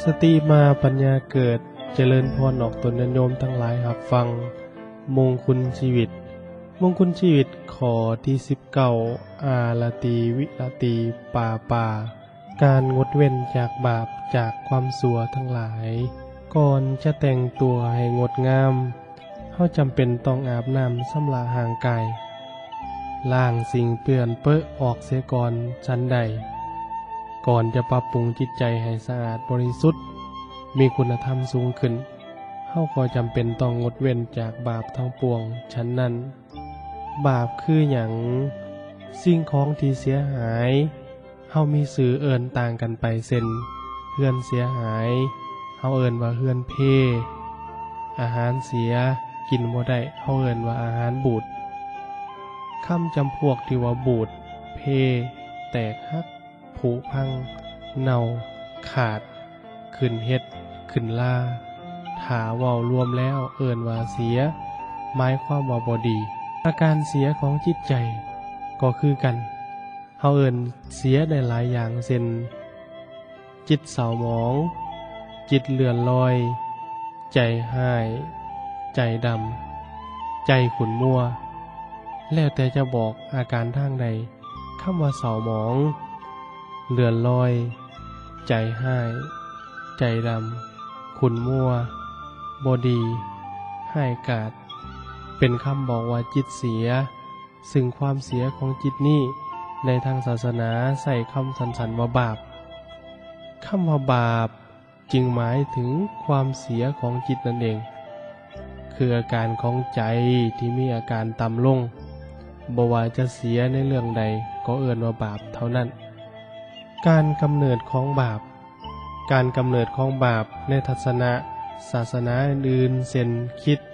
สติมาปัญญาเกิดเจริญพรออกตนโยมทั้งหลายหับฟังมงคลชีวิตมงคลชีวิตขอที่19อาลาตีวิลาตีป่าการงดเว้นจากบาปจากความชั่วทั้งหลายก่อนจะแต่งตัวให้งดงามเฮาจำเป็นต้องอาบน้ำสำระห่างกายล้างสิ่งเปื้อนเปื้อออกเสียก่อนชั้นใดก่อนจะปรับปรุงจิตใจให้สะอาดบริสุทธิ์มีคุณธรรมสูงขึ้นเฮาก็จำเป็นต้องงดเว้นจากบาปทั้งปวงชั้นนั้นบาปคือหยังสิ่งของที่เสียหายเฮามีสื่อเอิ้นต่างกันไปเช่นเฮือนเสียหายเฮาเอิ้นว่าเฮือนเพอาหารเสียกินบ่ได้เฮาเอิ้นว่าอาหารบูดคำจำพวกที่ว่าบูดเพแตกหักผุพังเน่าขาดขึ้นเฮ็ดขึ้นล่าถ้าเว้ารวมแล้วเอิ้นว่าเสียหมายความว่าบ่ดีอาการเสียของจิตใจก็คือกันเฮาเอิ้นเสียได้หลายอย่างเช่นจิตเศร้าหมองจิตเลื่อนลอยใจห้ายใจดำใจขุ่นมัวแล้วแต่จะบอกอาการทางใดคำว่าเศร้าหมองเลื่อนลอยใจห้ายใจดำขุ่นมัวบ่ดีห้ายกาดเป็นคำบอกว่าจิตเสียซึ่งความเสียของจิตนี้ในทางศาสนาใส่คำสันๆว่าบาปคำว่าบาปจึงหมายถึงความเสียของจิตนั่นเองคืออาการของใจที่มีอาการต่ำลงบ่ว่าจะเสียในเรื่องใดก็เอิ้นว่าบาปเท่านั้นการกำเนิดของบาปการกำเนิดของบาปในทัศนะศาสนาอื่นๆเช่นคริสต์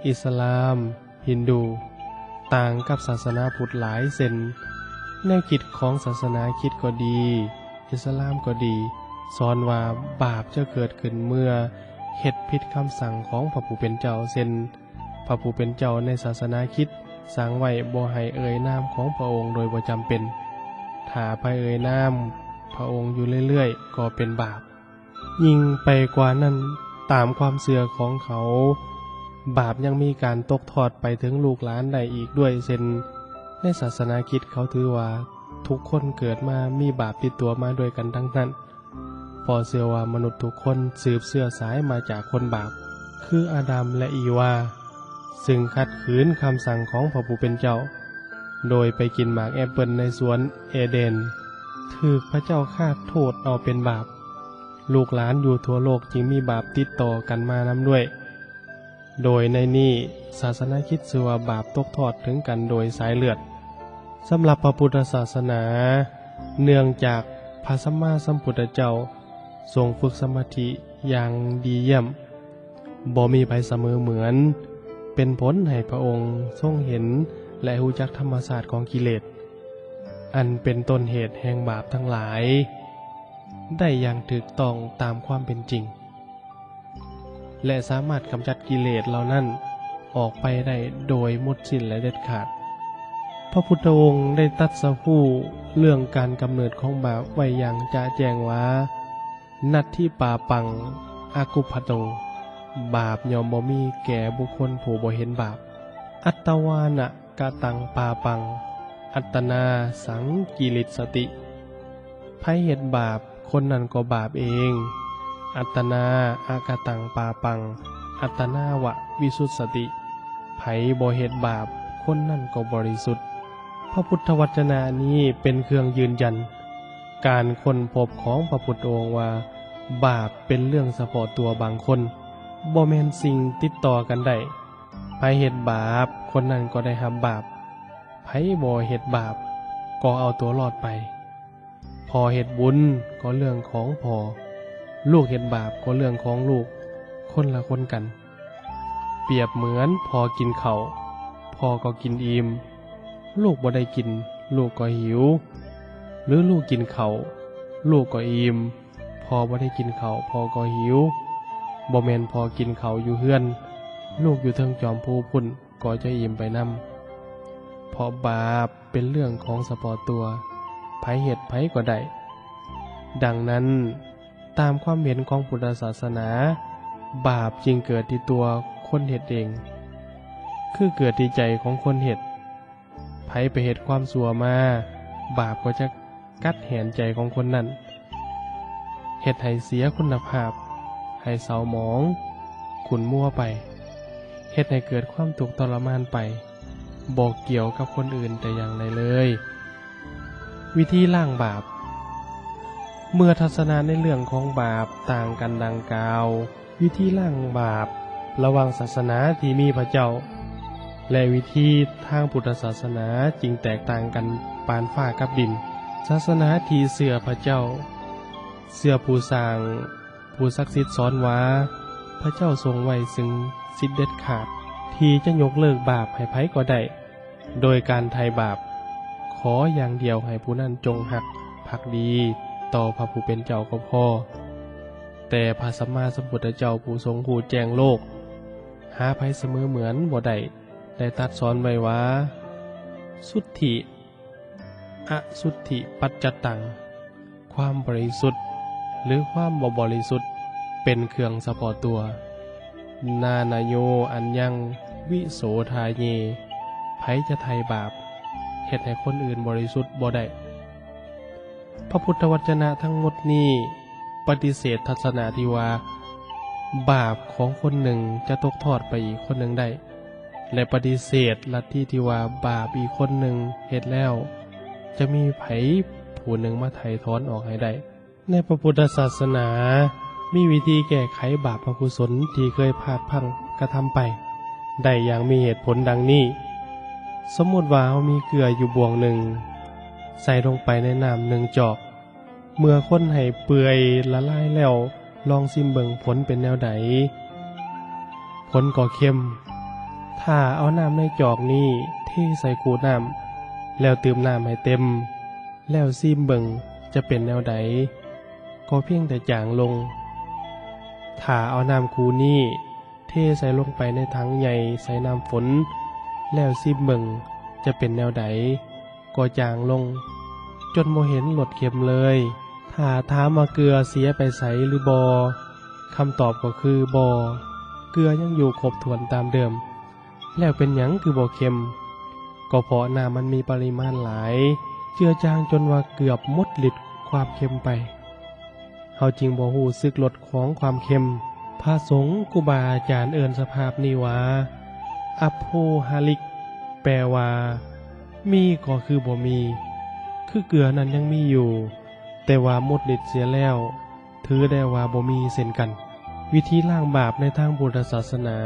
อิสลามฮินดูต่างกับศาสนาพุทธหลายเช่นแนวคิดของศาสนาคริสต์ก็ดีอิสลามก็ดีสอนว่าบาปจะเกิดขึ้นเมื่อเฮ็ดผิดคำสั่งของพระผู้เป็นเจ้าเช่นพระผู้เป็นเจ้าในศาสนาคริสต์สั่งไว้บ่ให้เอ่ยนามของพระองค์โดยบ่จำเป็นถ้าไปเอ่ยนามพระองค์อยู่เรื่อยๆก็เป็นบาปยิ่งไปกว่านั้นตามความเชื่อของเขาบาปยังมีการตกทอดไปถึงลูกหลานได้อีกด้วยเช่นในศาสนาคริสต์เขาถือว่าทุกคนเกิดมามีบาปติดตัวมาด้วยกันทั้งนั้นพอเชื่อว่ามนุษย์ทุกคนสืบเชื้อสายมาจากคนบาปคืออาดัมและอีวาซึ่งขัดขืนคำสั่งของพระผู้เป็นเจ้าโดยไปกินหมากแอปเปิลในสวนเอเดนถูกพระเจ้าฆาตโทษเอาเป็นบาปลูกหลานอยู่ทั่วโลกจึงมีบาปติดต่อกันมานำด้วยโดยในนี้ศาสนาคริสต์เชื่อว่าบาปตกทอดถึงกันโดยสายเลือดสำหรับพระพุทธศาสนาเนื่องจากพระสัมมาสัมพุทธเจ้าทรงฝึกสมาธิอย่างดีเยี่ยมบ่มีไผเสมอเหมือนเป็นผลให้พระองค์ทรงเห็นและรู้จักธรรมชาติของกิเลสอันเป็นต้นเหตุแห่งบาปทั้งหลายได้อย่างถูกต้องตามความเป็นจริงและสามารถกำจัดกิเลสเหล่านั้นออกไปได้โดยหมดสิ้นและเด็ดขาดพระพุทธองค์ได้ตรัสรู้เรื่องการกำเนิดของบาปไว้อย่างจะแจ้งว่านัตถิปาปังอากุปพโตบาปย่อมบ่มีแก่บุคคลผู้บ่เห็นบาปอัตตวานะกะตังปาปังอัตตนาสังกิริสติไผเฮ็ดบาปคนนั้นก็บาปเองอัตตนาอากะตังปาปังอัตตนาวะวิสุทธิสติไผบ่เฮ็ดบาปคนนั้นก็บริสุทธิ์พระพุทธวจนะนี้เป็นเครื่องยืนยันการค้นพบของพระพุทธองค์ว่าบาปเป็นเรื่องเฉพาะตัวบางคนบ่แม่นสิ่งติดต่อกันได้ไผเฮ็ดบาปคนนั้นก็ได้รับบาปไผบ่เฮ็ดบาปก็เอาตัวรอดไปพ่อเฮ็ดบุญก็เรื่องของพ่อลูกเฮ็ดบาปก็เรื่องของลูกคนละคนกันเปรียบเหมือนพ่อกินข้าวพ่อก็กินอิ่มลูกบ่ได้กินลูกก็หิวหรือลูกกินข้าวลูกก็อิ่มพ่อบ่ได้กินข้าวพ่อก็หิวบ่แม่นพ่อกินข้าวอยู่เฮือนลูกอยู่เทิงจอมภูพุ่นก็จะอิ่มไปนำเพราะบาปเป็นเรื่องของเฉพาะตัวไผเฮ็ดไผก็ได้ดังนั้น ตามความเห็นของพุทธศาสนาบาปจึงเกิดที่ตัวคนเฮ็ดเองคือเกิดที่ใจของคนเฮ็ดไผไปเฮ็ดความชั่วมาบาปก็จะกัดแหนใจของคนนั้นเฮ็ดให้เสียคุณภาพให้เศร้าหมองขุ่นมัวไปเฮ็ดให้เกิดความทุกข์ทรมานไปบ่เกี่ยวกับคนอื่นแต่อย่างใดเลยวิธีล้างบาปเมื่อทัศนะในเรื่องของบาปต่างกันดังกล่าววิธีล้างบาประหว่างศาสนาที่มีพระเจ้าและวิธีทางพุทธศาสนาจึงแตกต่างกันปานฟ้ากับดินศาสนาที่เชื่อพระเจ้าเชื่อผู้สร้างผู้ศักดิ์สิทธิ์สอนว่าพระเจ้าทรงไว้ซึ่งสิทธิเด็ดขาดที่จะยกเลิกบาปให้ไผก็ได้โดยการไถ่บาปขออย่างเดียวให้ผู้นั้นจงหักภักดีต่อพระผู้เป็นเจ้าก็พอแต่พระสัมมาสัมพุทธเจ้าผู้ทรงผู้แจ้งโลกหาไผเสมอเหมือนบ่ได้ตรัสสอนไว้ว่าสุทธิอสุทธิปัจจตังความบริสุทธิ์หรือความบ่บริสุทธิ์เป็นเครื่องเฉพาะตัวนานโยอัญญังวิโสทาเยไผจะไถ่บาปเฮ็ดให้คนอื่นบริสุทธิ์บ่ได้พระพุทธวจนะทั้งหมดนี้ปฏิเสธทัศนะที่ว่าบาปของคนหนึ่งจะตกทอดไปอีกคนหนึ่งได้และปฏิเสธลัทธิที่ว่าบาปอีกคนหนึ่งเฮ็ดแล้วจะมีไผผู้หนึ่งมาไถ่ถอนออกให้ได้ในพระพุทธศาสนามีวิธีแก้ไขบาปอกุศลที่เคยพลาดพลั้งกระทำไปได้อย่างมีเหตุผลดังนี้สมมติว่าเรามีเกลืออยู่บวงหนึ่งใส่ลงไปในน้ำหนึ่งจอกเมื่อคนให้เปื่อยละลายแล้วลองซิมเบิ่งผลเป็นแนวใดผลก็เค็มถ้าเอาน้ำในจอกนี้เทใส่ขวดน้ำแล้วเติมน้ำให้เต็มแล้วซิมเบิ่งจะเป็นแนวใดก็เพียงแต่จางลงถ้าเอาน้ำคูนี้เทใส่ลงไปในถังใหญ่ใส่น้ำฝนแล้วซิมเบิ่งจะเป็นแนวใดก็จางลงจนบ่เห็นรสเค็มเลยถ้าถามว่าเกลือเสียไปไสหรือบ่คำตอบก็คือบ่เกลือยังอยู่ครบถ้วนตามเดิมแล้วเป็นหยังคือบ่เค็มก็เพราะน้ำมันมีปริมาณหลายเจือจางจนว่าเกือบหมดฤทธิ์ความเค็มไปเฮาจึงบ่ฮู้สึกรสของความเค็มพระสงฆ์ครูบาอาจารย์เอิ้นสภาพนี้ว่าอัพโพฮาลิกแปลว่ามีก็คือบ่มีคือเกลือนั้นยังมีอยู่แต่ว่าหมดฤทธิ์เสียแล้วถือได้ว่าบ่มีเช่นกันวิธีล้างบาปในทางพุทธศาสนา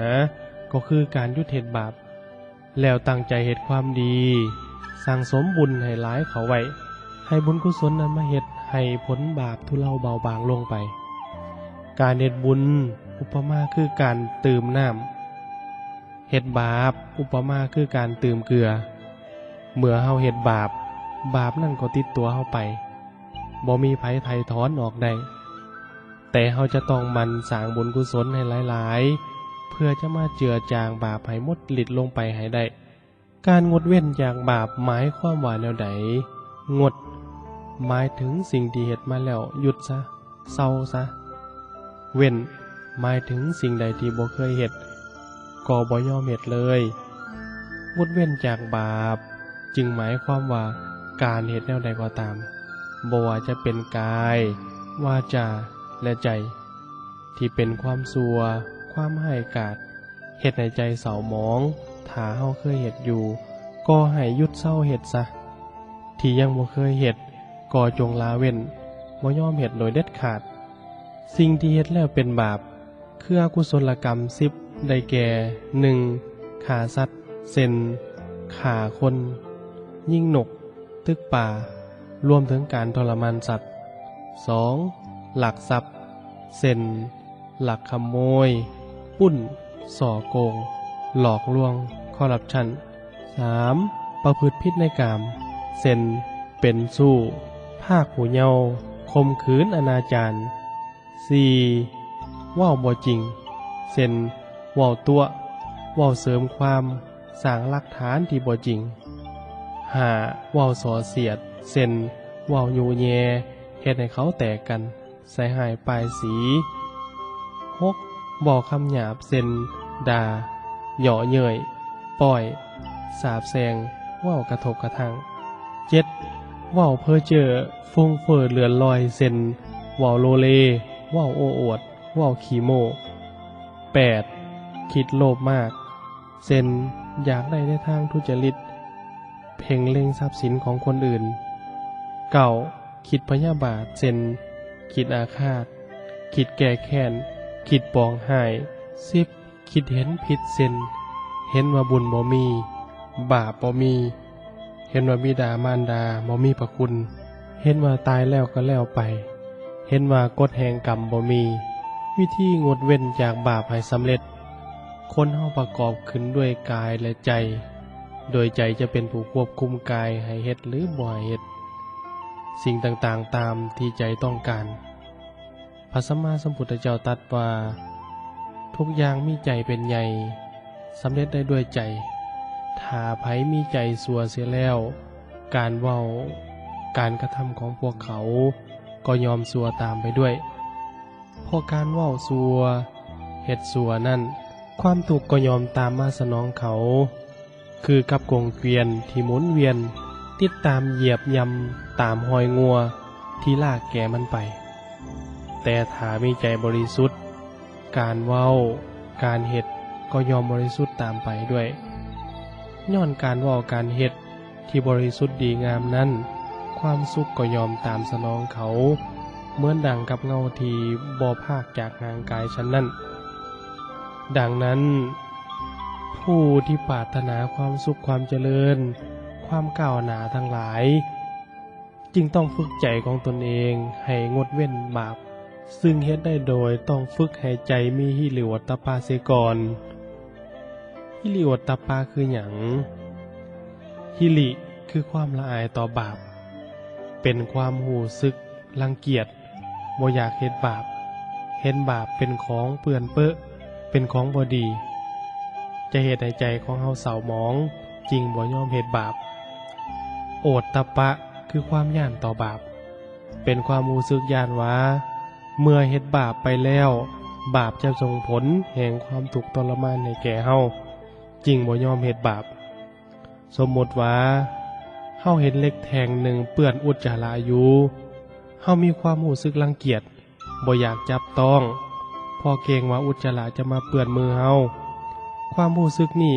ก็คือการหยุดเฮ็ดบาปแล้วตั้งใจเฮ็ดความดีสั่งสมบุญให้หลายเข้าไว้ให้บุญกุศลนั้นมาเฮ็ดให้ผลบาปทุเลาเบาบางลงไปการเฮ็ดบุญอุปมาคือการเติมน้ำเฮ็ดบาปอุปมาคือการเติมเกลือเมื่อเฮาเฮ็ดบาปนั่นก็ติดตัวเฮาไปบ่มีไผไถ่ถอนออกได้แต่เฮาจะต้องหมั่นสร้างบุญกุศลให้หลายๆเพื่อจะมาเจือจางบาปให้หมดฤทธิ์ลงไปให้ได้การงดเว้นจากบาปหมายความว่าแนวใดงดหมายถึงสิ่งที่เฮ็ดมาแล้วหยุดซะเศร้าซะเว้นหมายถึงสิ่งใดที่บ่เคยเฮ็ดก็บ่ยอมเฮ็ดเลยงดเว้นจากบาปจึงหมายความว่าการเฮ็ดแนวใดก็ตามบ่ว่าจะเป็นกายวาจาและใจที่เป็นความชั่วความร้ายกาจเฮ็ดให้ใจเศร้าหมองถ้าเฮาเคยเฮ็ดอยู่ก็ให้หยุดเศร้าเฮ็ดซะที่ยังบ่เคยเฮ็ดก็จงละเว้นบ่ยอมเฮ็ดโดยเด็ดขาดสิ่งที่เฮ็ดแล้วเป็นบาปคืออกุศลกรรม10ได้แก่ 1. ฆ่าสัตว์เช่นฆ่าคนยิงนกตึกป่ารวมถึงการทรมานสัตว์ 2. ลักทรัพย์เช่นลักขโมยปล้นส่อโกงหลอกลวงคอร์รัปชัน 3. ประพฤติผิดในกามเช่นเป็นสู้พรากผู้เยาว์ข่มขืนอนาจาร 4. เว้าบ่จริงเช่นเว้าตัวเว้าเสริมความสร้างหลักฐานที่บ่จริง 5. เว้าส่อเสียดเช่นเว้ายูแยเฮ็ดให้เขาแตกกัน ใส่หายปลายสี 6. บอกคำหยาบเช่นด่าเหยาะเย้ยปล่อยสาบแซงเว้ากระทบกระทั่ง 7. เว้าเพ้อเจ้อฟุ้งเฟ้อเลื่อนลอยเช่นเว้าโลเลเว้าโอ้อวดเว้าขี้โม้ 8. คิดโลภมากเช่นอยากได้ในทางทุจริตเพ่งเล็งทรัพย์สินของคนอื่น 9. คิดพยาบาทเช่นคิดอาฆาตคิดแก้แค้นคิดปองหาย 10. คิดเห็นผิดเช่นเห็นว่าบุญบ่มีบาปบ่มีเห็นว่าบิดามารดาบ่มีพระคุณเห็นว่าตายแล้วก็แล้วไปเห็นว่ากฎแห่งกรรมบ่มีวิธีงดเว้นจากบาปให้สำเร็จคนเฮาประกอบขึ้นด้วยกายและใจโดยใจจะเป็นผู้ควบคุมกายให้เฮ็ดหรือบ่ให้เฮ็ดสิ่งต่างๆตามที่ใจต้องการพระสัมมาสัมพุทธเจ้าตรัสว่าทุกอย่างมีใจเป็นใหญ่สำเร็จได้ด้วยใจถ้าไผมีใจสัวเสียแล้วการเว้าการกระทำของพวกเขาก็ยอมสัวตามไปด้วยเพราะการเว้าสัวเฮ็ดสัวนั่นความทุกข์ก็ยอมตามมาสนองเขาคือกับกงเกวียนที่หมุนเวียนติดตามเหยียบยำตามหอยงัวที่ลากแกมันไปแต่ถ้ามีใจบริสุทธิ์การเว้าการเฮ็ดก็ยอมบริสุทธิ์ตามไปด้วยย้อนการเว้าการเฮ็ดที่บริสุทธิ์ดีงามนั้นความสุขก็ยอมตามสนองเขาเหมือนดังกับเงาที่บ่พากจากห่างกายฉันนั้นดังนั้นผู้ที่ปรารถนาความสุขความเจริญความก้าวหน้าทั้งหลายจึงต้องฝึกใจของตนเองให้งดเว้นบาปซึ่งเฮ็ดได้โดยต้องฝึกให้ใจมีหิริโอตตัปปะเสียก่อนหิริโอตตัปปะคือหยังหิริคือความละอายต่อบาปเป็นความรู้สึกรังเกียจบ่อยากเฮ็ดบาปเห็นบาปเป็นของเปื้อนเปื้อเป็นของบ่ดีจะเฮ็ดให้ใจของเฮาเศร้าหมองจริงบ่ยอมเฮ็ดบาปโอตตัปปะคือความย้านต่อบาปเป็นความรู้สึกย้านว่าเมื่อเฮ็ดบาปไปแล้วบาปจะส่งผลแห่งความทุกข์ทรมานให้แก่เฮาจริงบ่ยอมเฮ็ดบาปสมมุติว่าเฮาเห็นเหล็กแท่งหนึ่งเปื้อนอุจจาระอยู่เฮามีความรู้สึกรังเกียจบ่อยากจับต้องพอเกรงว่าอุจจาระจะมาเปื้อนมือเฮาความรู้สึกนี้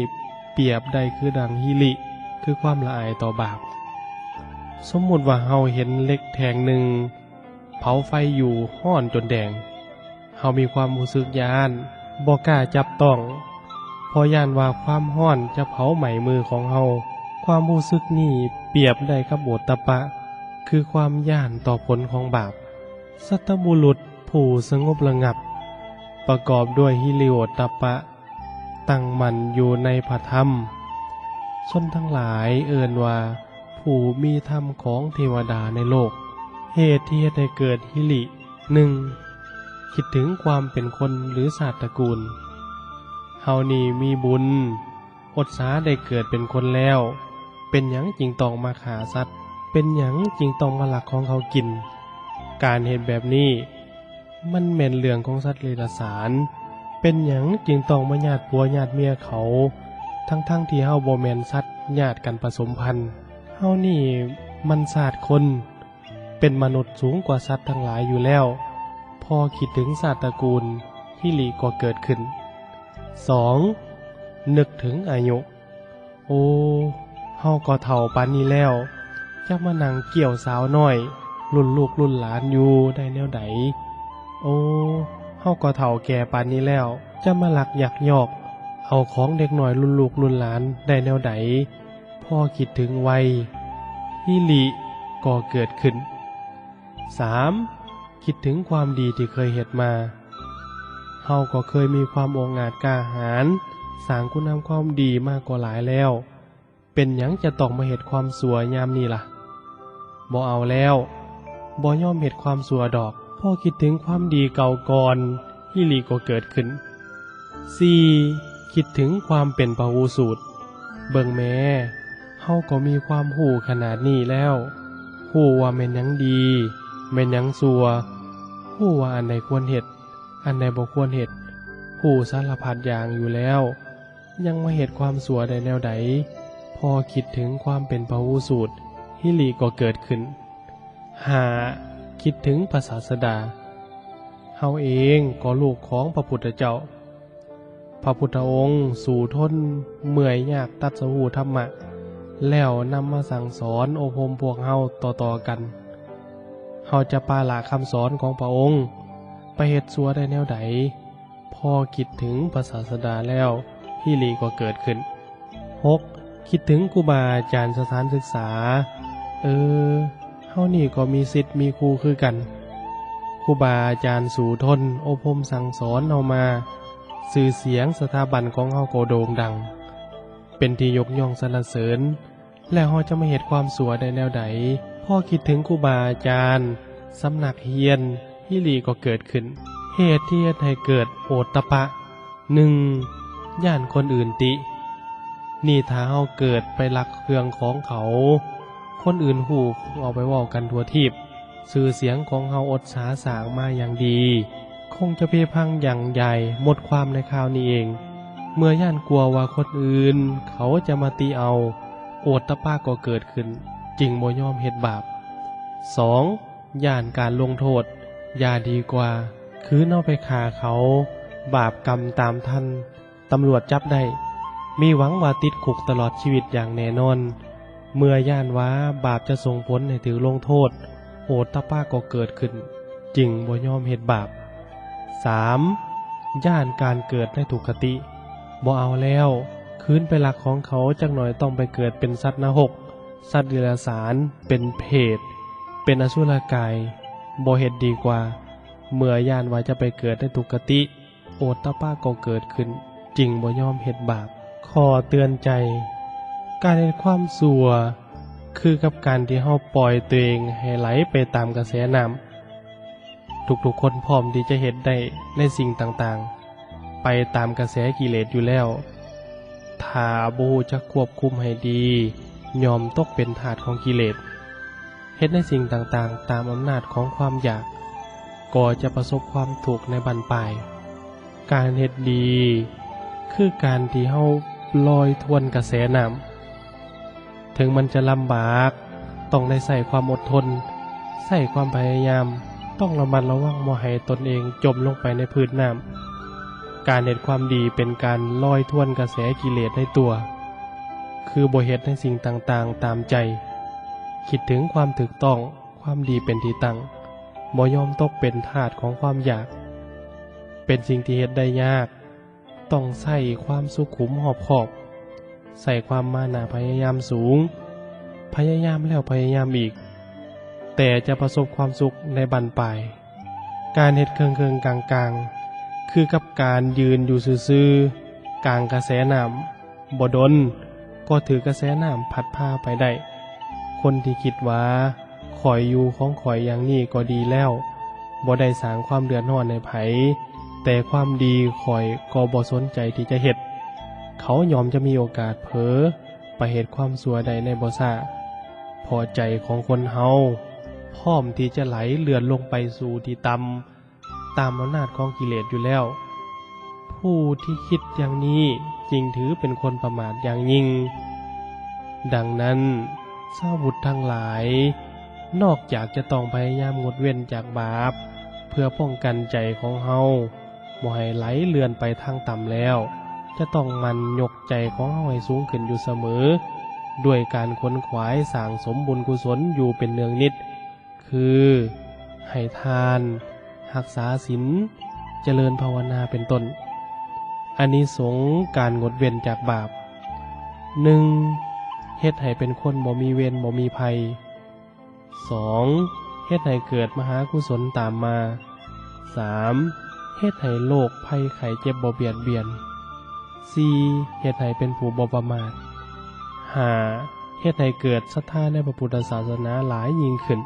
เปรียบได้คือดังหิริคือความละอายต่อบาปสมมุติว่าเฮาเห็นเหล็กแท่งหนึ่งเผาไฟอยู่ร้อนจนแดงเฮามีความรู้สึกย้านบ่กล้าจับต้องเพราะย้านว่าความร้อนจะเผาไหม้มือของเฮาความรู้สึกนี้เปรียบได้กับโอตตัปปะคือความย้านต่อผลของบาปสัตบุรุษผู้สงบระงับประกอบด้วยหิริโอตตัปปะตั้งมั่นอยู่ในพระธรรมชนทั้งหลายเอิ้นว่าผู้มีธรรมของเทวดาในโลกเหตุที่ให้เกิดหิริ 1. คิดถึงความเป็นคนหรือศาสตร์ตระกูลเฮานี่มีบุญอดสาได้เกิดเป็นคนแล้วเป็นหยังจึงต้องมาฆ่าสัตว์เป็นหยังจึงต้องมาลักของเขากินการเห็นแบบนี้มันแม่นเรื่องของสัตว์เดรัจฉานเป็นหยังจึงต้องมาญาติผัวญาติเมียเขาทั้งที่เฮาบ่แม่นสัตว์ญาติกันผสมพันธุ์เฮานี่มันศาสตร์คนเป็นมนุษย์สูงกว่าสัตว์ทั้งหลายอยู่แล้วพอคิดถึงศาสตร์ตระกูลหิริก็เกิดขึ้น 2. นึกถึงอายุโอ้เฮาก็เฒ่าปานนี้แล้วจะมานั่งเกี่ยวสาวน้อยรุ่นลูกรุ่นหลานอยู่ได้แนวใดโอ้เฮาก็เฒ่าแก่ปานนี้แล้วจะมาลักยักยอกเอาของเด็กน้อยรุ่นลูกรุ่นหลานได้แนวใดพอคิดถึงวัยหิริก็เกิดขึ้น 3. คิดถึงความดีที่เคยเฮ็ดมาเฮาก็เคยมีความองอาจกล้าหาญสร้างคุณงามความดีมากกว่าหลายแล้วเป็นหยังจะต้องมาเฮ็ดความชั่วยามนี้ล่ะบ่เอาแล้วบ่ยอมเฮ็ดความชั่วดอกพอคิดถึงความดีเก่าก่อนหิริก็เกิดขึ้น 4. คิดถึงความเป็นพหูสูตรเบิ่งแม้เฮาก็มีความรู้ขนาดนี้แล้วรู้ว่าแม่นหยังดีแม่นหยังชั่ว ฮู้ว่าอันใดควรเฮ็ดอันใดบ่ควรเฮ็ดฮู้สารพัดอย่างอยู่แล้ว ยังมาเฮ็ดความชั่วได้แนวใดพอคิดถึงความเป็นพหูสูตรฮิริก็เกิดขึ้นคิดถึงพระศาสดาเฮาเองก็ลูกของพระพุทธเจ้าพระพุทธองค์สู่ทนเมื่อยยากตรัสรู้ธรรมะแล้วนำมาสั่งสอนอบรมพวกเฮาต่อๆกันเฮาจะปาละคำสอนของพระองค์ไปเฮ็ดชั่วได้แนวใดพอคิดถึงพระศาสดาแล้วฮิริก็เกิดขึ้นคิดถึงครูบาอาจารย์สถานศึกษาเฮานี่ก็มีศิษย์มีครูคือกันครูบาอาจารย์สู่ทนอบรมสั่งสอนเฮามาชื่อเสียงสถาบันของเฮาก็โด่งดังเป็นที่ยกย่องสรรเสริญแล้วเฮาจะมาเฮ็ดความชั่วได้แนวใดพอคิดถึงครูบาอาจารย์สำนักเฮียนฮิริก็เกิดขึ้นเหตุที่เฮ็ดให้เกิดโอตตัปปะ1ย่านคนอื่นตินี่ถ้าเฮาเกิดไปลักเครื่องของเขาคนอื่นฮู้เอาไปเว้ากันทั่วทิพย์ชื่อเสียงของเฮาอดสาสางมาอย่างดีคงจะเพพังอย่างใหญ่หมดความในคราวนี้เองเมื่อย่านกลัวว่าคนอื่นเขาจะมาตีเอาโอตตัปปะก็เกิดขึ้นจึงบ่ยอมเฮ็ดบาป2ย่านการลงโทษอย่าดีกว่าคือเอาไปฆ่าเขาบาปกรรมตามทันตำรวจจับได้มีหวังว่าติดคุกตลอดชีวิตอย่างแน่นอนเมื่อย่านว่าบาปจะส่งผลให้ถึงลงโทษโอตตัปปะก็เกิดขึ้นจึงบ่ยอมเฮ็ดบาป3ย่านการเกิดในทุกขติบ่เอาแล้วคืนไปลักของเขาจักหน่อยต้องไปเกิดเป็นสัตว์นรกสัตว์เดรัจฉานเป็นเปรตเป็นอสุรกายบ่เฮ็ดดีกว่าเมื่อย่านว่าจะไปเกิดในทุกขติโอตตัปปะก็เกิดขึ้นจึงบ่ยอมเฮ็ดบาปขอเตือนใจการเฮ็ดความชั่วคือกับการที่เฮาปล่อยตัวเองให้ไหลไปตามกระแสน้ำทุกๆคนพร้อมที่จะเฮ็ดได้ในสิ่งต่างๆไปตามกระแสกิเลสอยู่แล้วถ้าบ่รู้จักควบคุมให้ดียอมตกเป็นทาสของกิเลสเฮ็ดในสิ่งต่างๆตามอำนาจของความอยากก็จะประสบความทุกข์ในบั้นปลายการเฮ็ดดีคือการที่เฮาลอยทวนกระแสน้ำถึงมันจะลำบากต้องได้ใส่ความอดทนใส่ความพยายามต้องระมัดระวังบ่ให้ตนเองจมลงไปในพื้นน้ำการเฮ็ดความดีเป็นการลอยทวนกระแสกิเลสในตัวคือบ่เฮ็ดในสิ่งต่างๆตามใจคิดถึงความถูกต้องความดีเป็นที่ตั้งบ่ยอมตกเป็นทาสของความอยากเป็นสิ่งที่เฮ็ดได้ยากต้องใส่ความสุขุมหอบขอบใส่ความมานะพยายามสูงพยายามแล้วพยายามอีกแต่จะประสบความสุขในบั้นปลายการเฮ็ดเคิงๆกลางๆคือกับการยืนอยู่ซื่อๆกลางกระแสน้ำบ่ดนก็ถือกระแสน้ำพัดพาไปได้คนที่คิดว่าข่อยอยู่ของข่อยอย่างนี้ก็ดีแล้วบ่ได้สร้างความเดือดร้อนในไผแต่ความดีข่อยก็บ่สนใจที่จะเฮ็ดเขายอมจะมีโอกาสเผลอไปเฮ็ดความชั่วใดในบ่ซ่าพอใจของคนเฮาพร้อมที่จะไหลเลื่อนลงไปสู่ที่ต่ำตามอำนาจของกิเลสอยู่แล้วผู้ที่คิดอย่างนี้จริงถือเป็นคนประมาทอย่างยิ่งดังนั้นชาวพุทธทั้งหลายนอกจากจะต้องพยายามงดเว้นจากบาปเพื่อป้องกันใจของเฮาบ่ให้ไหลเลื่อนไปทางต่ำแล้วจะต้องมันยกใจของเฮาให้สูงขึ้นอยู่เสมอด้วยการขวนขวายสร้างสมบุญกุศลอยู่เป็นเนืองนิดคือให้ทานรักษาศีลเจริญภาวนาเป็นต้นอานิสงส์การงดเว้นจากบาป 1. เฮ็ดให้เป็นคนบ่มีเวรบ่มีภัย 2. เฮ็ดให้เกิดมหากุศลตามมา 3. เฮ็ดให้โรคภัยไข้เจ็บบ่เบียดเบียน 4. เฮ็ดให้เป็นผู้บ่ประมาท 5. เฮ็ดให้เกิดศรัทธาในพระพุทธศาสนาหลายยิ่งขึ้น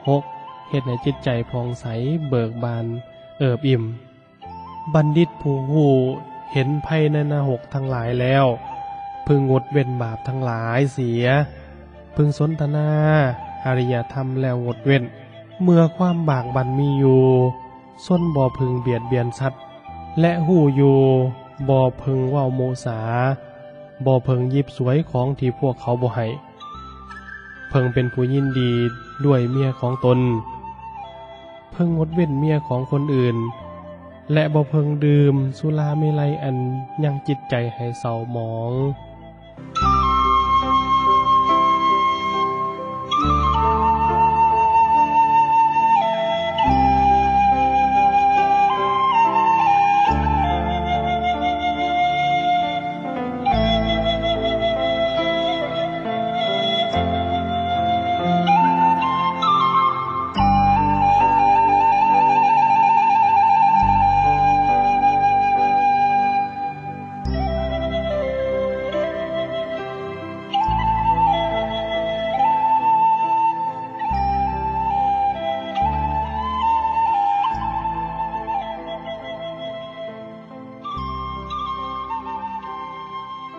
6. เฮ็ดให้จิตใจผ่องใสเบิกบานเอิบอิ่มบัณฑิตผู้รู้เห็นภัยในนรกทั้งหลายแล้วพึงงดเว้นบาปทั้งหลายเสียพึงสนทนาอริยธรรมแล้วงดเว้น เมื่อความบากบั่นมีอยู่ส้นบ่พึงเบียดเบียนสัตว์และหู้อยู่บ่พึงเว้าโมสาบ่พึงหยิบสวยของที่พวกเขาบ่ให้เพิ่งเป็นผู้ยินดีด้วยเมียของตนเพิ่งงดเว้นเมียของคนอื่นและบ่เพิ่งดื่มสุราเมลัยอันยังจิตใจให้เศร้าหมอง